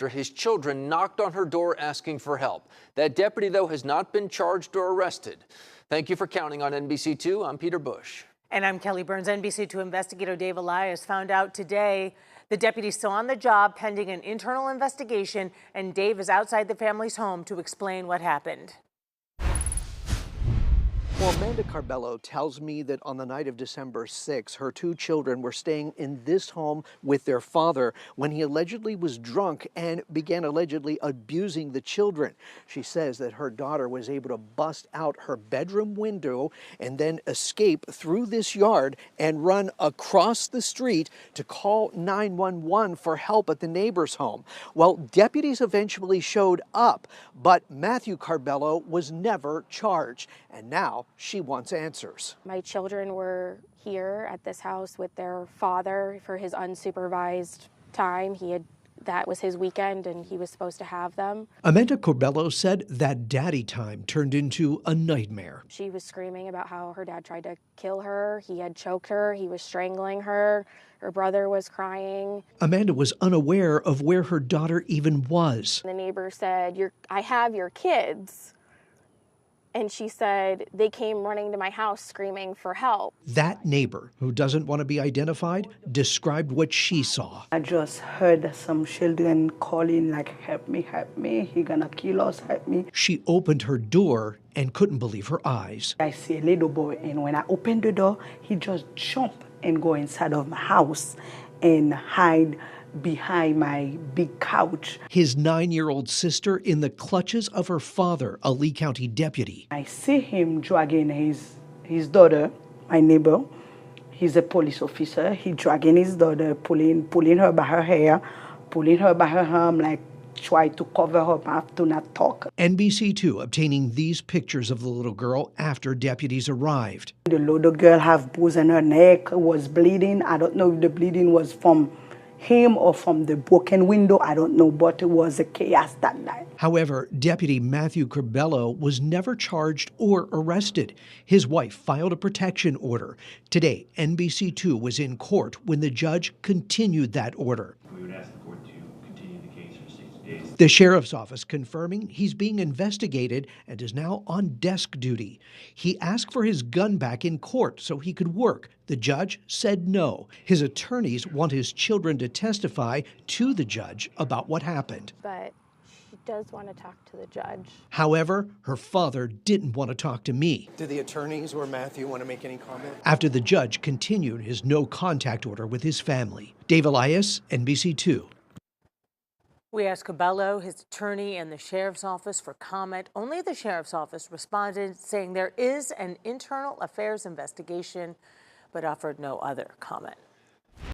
after his children knocked on her door asking for help. That deputy, though, has not been charged or arrested. Thank you for counting on NBC2. I'm Peter Bush. And I'm Kelly Burns. NBC2 investigator Dave Elias found out today the deputy's still on the job pending an internal investigation, and Dave is outside the family's home to explain what happened. Well, Amanda Curbelo tells me that on the night of December 6, her two children were staying in this home with their father when he allegedly was drunk and began allegedly abusing the children. She says that her daughter was able to bust out her bedroom window and then escape through this yard and run across the street to call 911 for help at the neighbor's home. Well, deputies eventually showed up, but Matthew Curbelo was never charged, and now she wants answers. My children were here at this house with their father for his unsupervised time. That was his weekend and he was supposed to have them. Amanda Curbelo said that daddy time turned into a nightmare. She was screaming about how her dad tried to kill her. He had choked her. He was strangling her. Her brother was crying. Amanda was unaware of where her daughter even was. The neighbor said, I have your kids. And she said, they came running to my house screaming for help. That neighbor, who doesn't want to be identified, described what she saw. I just heard some children calling like, help me, he gonna kill us, help me. She opened her door and couldn't believe her eyes. I see a little boy, and when I opened the door, he just jumped and go inside of my house and hide behind my big couch. His 9-year-old sister in the clutches of her father, a Lee County deputy. I see him dragging his daughter, my neighbor. He's a police officer. He dragging his daughter, pulling her by her hair, pulling her by her arm, like try to cover her mouth to not talk. NBC2 obtaining these pictures of the little girl after deputies arrived. The little girl have bruise in her neck, was bleeding. I don't know if the bleeding was from him or from the broken window, I don't know, but it was a chaos that night. However, Deputy Matthew Curbelo was never charged or arrested. His wife filed a protection order. Today, NBC2 was in court when the judge continued that order. We would ask the court to continue the case for 60 days. The sheriff's office confirming he's being investigated and is now on desk duty. He asked for his gun back in court so he could work. The judge said no. His attorneys want his children to testify to the judge about what happened. But she does want to talk to the judge. However, her father didn't want to talk to me. Do the attorneys or Matthew want to make any comment? After the judge continued his no contact order with his family. Dave Elias, NBC2. We asked Curbelo, his attorney, and the sheriff's office for comment. Only the sheriff's office responded, saying there is an internal affairs investigation, but offered no other comment.